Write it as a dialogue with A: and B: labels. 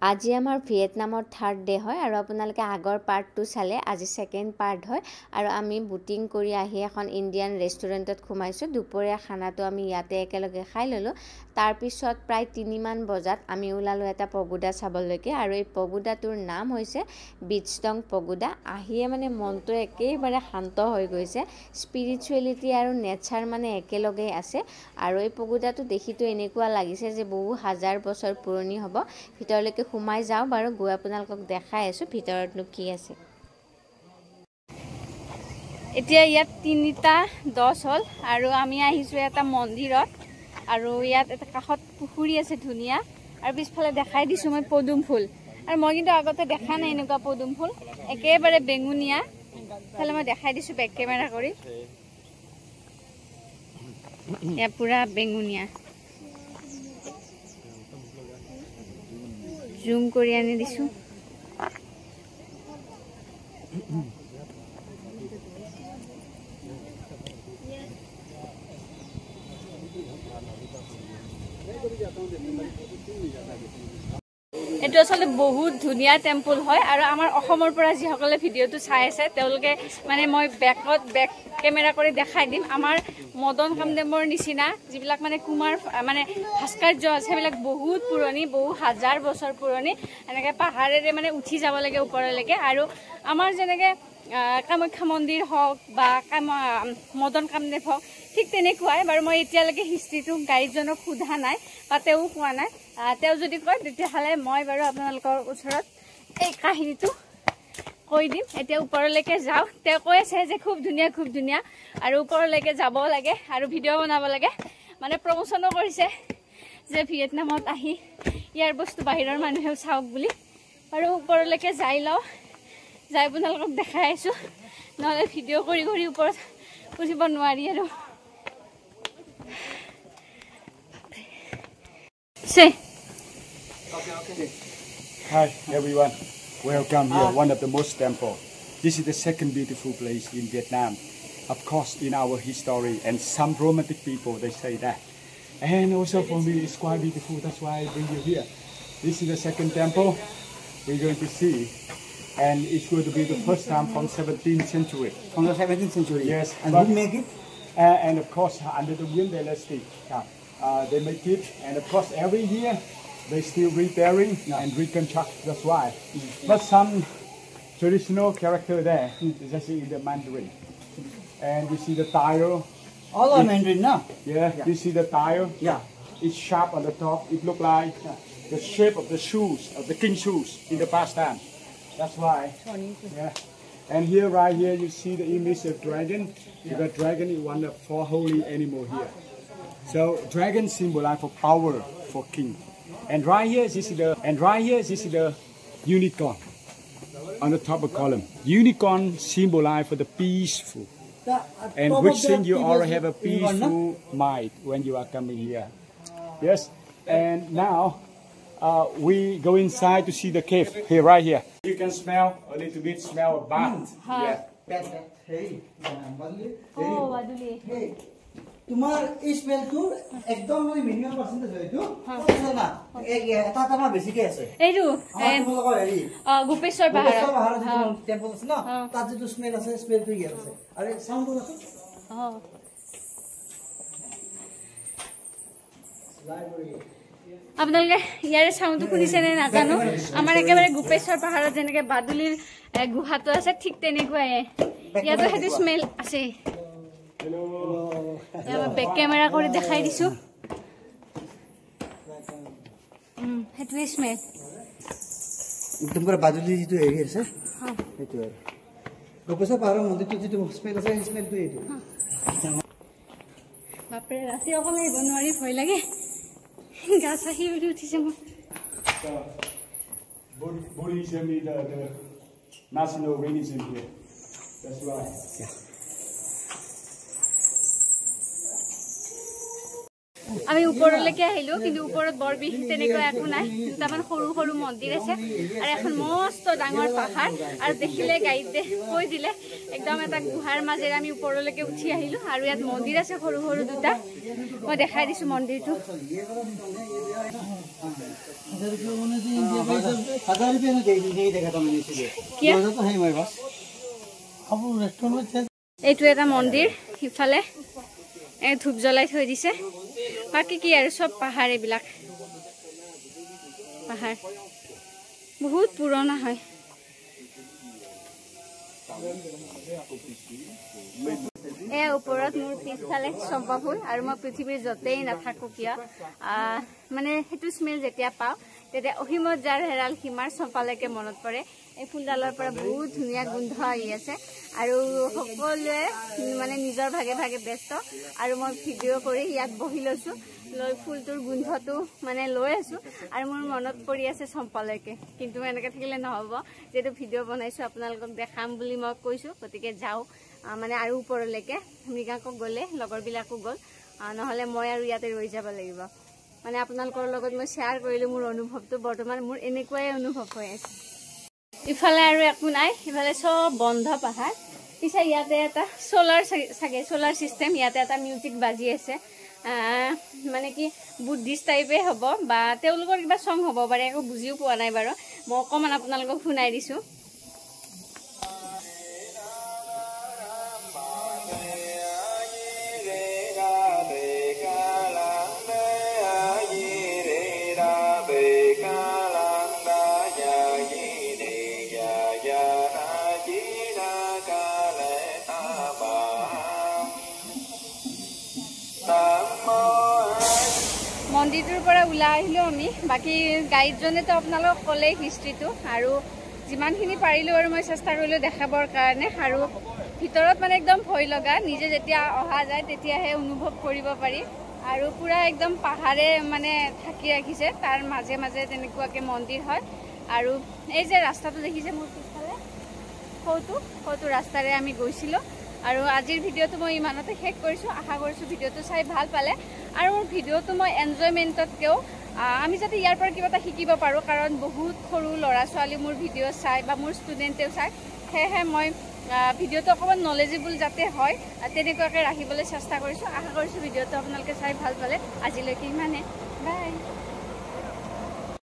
A: আজি আমাৰ ভিয়েটনামৰ থাৰ্ড ডে হয় আৰু আপোনালোকে আগৰ পাৰ্টটো চালে আজি সেকেন্ড পাৰ্ট হয় আৰু আমি বুটিং কৰি আহি এখন ইণ্ডিয়ান ৰেষ্টুৰেণ্টত সোমাইছো দুপৰীয়া খানাটো আমি ইয়াতে একেলগে খাই ললো তাৰ পিছত প্ৰায় 3 মান বজাত আমি ওলালো এটা পগোডা চাবলৈকে আৰু এই পগোডাটোৰ নাম হৈছে বিচডং পগোডা আহিয়ে মানে মনটো একেবাৰে শান্ত হৈ গৈছে স্পিৰিচুৱেলিটি আৰু নেচাৰ মানে একেলগে আছে আৰু এই পগোডাটো দেখিটো এনেকুৱা লাগিছে যে বহু হাজাৰ বছৰ পুৰণি হ'ব ভিতৰলৈকে সোমাই যাও বাৰু গৈ আপোনালোকক দেখাই আছো ভিতৰতনো কি আছে এতিয়া ইয়াত 3:10 হল আৰু আমি আহিছো এটা মন্দিৰত আৰু ইয়াত এটা কাষত পুখুৰী আছে ধুনিয়া আৰু পিছফালে দেখাই দিছো মই পদুম ফুল আৰু মই কিন্তু আগতে দেখা নাই এনেকুৱা পদুম ফুল একেবাৰে বেঙুনিয়া ফালে মই দেখাই দিছো বেক কেমেৰা কৰি ইয়া পুৰা বেঙুনিয়া জুম কৰি আনি দিছো এটো আসলে বহুত ধুনিয়া টেম্পল হয় আৰু আমাৰ অসমৰ পৰা যি সকলে ভিডিওটো চাই আছে তেওঁলোকে মানে মই বেক কেমেৰা কৰি দেখাই দিম আমাৰ মদন কামদেৱৰ নিচিনা যিবিলাক মানে কুমাৰ মানে ভাস্কৰ্য আছে সেইবিলাক বহুত পুৰণি বহু হাজাৰ বছৰ পুৰণি এনেকৈ পাহাৰেৰে মানে উঠি যাব লাগে ওপৰলৈকে আৰু আমাৰ যেনেকৈ কামাখ্যা মন্দিৰ হওক বা মদন কামদেৱ হওক ঠিক তেনেকুৱাই বাৰু মই এতিয়ালৈকে হিষ্ট্ৰীটো গাইডজনক সোধা নাই বা তেওঁ কোৱা নাই তেওঁ যদি কয় তেতিয়াহ'লে মই বাৰু আপোনালোকৰ ওচৰত এই কাহিনীটো কৈ দিম এতিয়া ওপৰলৈকে যাওঁ তেওঁ কৈ আছে যে খুব ধুনীয়া আৰু ওপৰলৈকে যাব লাগে আৰু ভিডিঅ' বনাব লাগে মানে প্ৰমোচনো কৰিছে যে ভিয়েটনামত আহি ইয়াৰ বস্তু বাহিৰৰ মানুহেও চাওক বুলি আৰু ওপৰলৈকে যাই লওঁ যাই আপোনালোকক দেখাই আছো নহ'লে ভিডিঅ' কৰি ওপৰত উঠিব নোৱাৰি আৰু Say.
B: Okay. Hi everyone, welcome here. One of the most temple. This is the second beautiful place in Vietnam. Of course, in our history and some romantic people they say that. And also for me, it's quite beautiful. That's why I bring you here. This is the second temple we're going to see, and it's going to be the first time from 17th century.
C: From the 17th century.
B: Yes.
C: And who make it?
B: And of course, under the Nguyen dynasty. They make it, and of course every year they still repairing and reconstruct. That's why. But some traditional character there is actually in the Mandarin. And you see the tile.
C: All are Mandarin, no?
B: Yeah. You see the tile.
C: Yeah.
B: It's sharp on the top. It look like the shape of the shoes of the king's shoes in the past time. That's why. Yeah. And here, right here, you see the image of dragon. Because dragon is one of 4 holy animals here. So dragon symbolize for power for king, and right here this is the unicorn on the top of column. Unicorn symbolize for the peaceful, and which thing you already have a peaceful mind when you are coming here. Yes, and now we go inside to see the cave. Here, right here, you can smell a little bit. Smell a bath. Yeah.
C: Hey.
A: Oh, Baduli.
C: Hey. তোমার এই স্মেলটো একদম মানে minimum percentage হয়তো না এটা এটা বেছিকে আছে
A: এইটো গোপেশ্বৰ পাহাৰ
C: টেম্পল আছে না তাত যে স্মেল আছে স্মেলটো ইয়াত আছে আৰু সাউন্ডটো আছে
A: আপোনালোকে ইয়াৰে সাউন্ডটো শুনিছে নে নাজানো আমাৰ একেবাৰে গোপেশ্বৰ পাহাৰত যেনেকৈ বাদুলিৰ গুহাটো আছে ঠিক তেনেকুৱাই ইয়াতো সেইটো স্মেল আছে বেক কেমেৰা কৰি দেখাই দিছো হেতুৱে স্মেল
C: একদম পুৰা বাদুলি যিটো এৰি আছে সেইটো আৰু গোপেশ্বৰ পাহাৰৰ মন্দিৰটো যিটো স্মেল আছে সেই স্মেলটো এইটো
A: বাপৰে ৰাতি অকলে আহিব নোৱাৰি ভয় লাগে গা চাহি উঠিছে মোৰ
B: Buddhism is the national religion here. That's right. Yeah.
A: আমি ওপৰলৈকে আহিলো কিন্তু ওপৰত বৰ বিশেষ তেনেকৈ একো নাই দুটামান সৰু মন্দিৰ আছে আৰু এখন মস্ত ডাঙৰ পাহাৰ আৰু দেখিলে গাইডে কৈ দিলে একদম এটা গুহাৰ মাজেৰে আমি ওপৰলৈকে উঠি আহিলো আৰু ইয়াত মন্দিৰ আছে সৰু দুটা মই দেখাই দিছো মন্দিৰটো
C: ₹1000 ने नहीं देखा था मैंने इसलिए तो है मेरे पास अब रेस्टोरेंट में
A: এইটো এটা মন্দিৰ ইফালে এই ধূপ জ্বলাই থৈ দিছে বাকি কি আৰু সব পাহাৰ এইবিলাক পাহাৰ বহুত পুৰণা হয় এই ওপৰত মোৰ পিছফালে চম্পা ফুল আৰু মই পৃথিৱীৰ যতেই নাথাকো কিয় মানে হেতু স্মেল যেতিয়া পাও তেতিয়া অহিমত যাৰ হেৰাল সীমাৰ চম্পালৈকে মনত পৰে এই ফুলডালৰ পৰা বহুত ধুনীয়া গোন্ধ আহি আছে আৰু সকলোৱে মানে নিজৰ ভাগে ভাগে ব্যস্ত আৰু মই ভিডিঅ কৰি ইয়াত বহি লৈছো লৈ ফুলটোৰ গোন্ধটো মানে লৈ আছো আৰু মোৰ মনত পৰি আছে চম্পালৈকে কিন্তু এনেকৈ থাকিলে নহব যেটো ভিডিঅ বনাইছো আপোনালোকক দেখাম বুলি মই কৈছো গতিকে যাও মানে আৰু ওপৰলৈকে মৃগাংকক গলে লগৰবিলাকো গল নহলে মই আৰু ইয়াতে ৰৈ যাব লাগিব মানে আপোনালোকৰ লগত মই শেয়াৰ কৰিলো মোৰ অনুভৱটো বৰ্তমান মোৰ এনেকুৱাই অনুভৱ হৈ আছে ইফালে আৰু একো নাই ইফালে সব বন্ধ পাহাৰ পিছে ইয়াতে এটা সোলাৰ সিস্টেম ইয়াতে এটা মিউজিক বাজি আছে মানে কি বুদ্ধিষ্ট টাইপে হ'ব বা তেওঁলোকৰ কিবা সং হ'ব পাৰে একো বুজিও পোৱা নাই বাৰু মই অকমান আপোনালোকক শুনাই দিছো মন্দিৰটোৰ পৰা ওলাই আহিলো আমি বাকি গাইডজনেতো আপোনালোকক ক'লে হিষ্ট্ৰীটো আৰু যিমানখিনি পাৰিলো আৰু মই চেষ্টা কৰিলো দেখাবৰ কাৰণে আৰু ভিতৰত মানে একদম ভয় লগা নিজে যেতিয়া অহা যায় তেতিয়াহে অনুভৱ কৰিব পাৰি আৰু পুৰা একদম পাহাৰে মানে ঢাকি ৰাখিছে তাৰ মাজে মাজে তেনেকুৱাকে মন্দিৰ হয় আৰু এই যে ৰাস্তাটো দেখিছে মোৰ পিছফালে হয়তো ৰাস্তাৰে আমি গৈছিলো আৰু আজিৰ ভিডিঅটো মই ইমানতে শেষ কৰিছো আশা কৰিছো ভিডিঅটো চাই ভাল পালে আৰু মোৰ ভিডিঅটো মই এনজয়মেন্টতকেও আমি যাতে ইয়াৰ পৰা কিবা এটা শিকিব পাৰো কাৰণ বহুত সৰু ল'ৰা ছোৱালী মোৰ ভিডিঅ চাই বা মোৰ ষ্টুডেণ্টেও চাই হেহে মই ভিডিঅটো অকমান নলেজেবল যাতে হয় তেনেকুৱাকৈ ৰাখিবলৈ চেষ্টা কৰিছো আশা কৰিছো ভিডিঅটো আপোনালোকে চাই ভাল পালে আজিলৈকে ইমানে বাই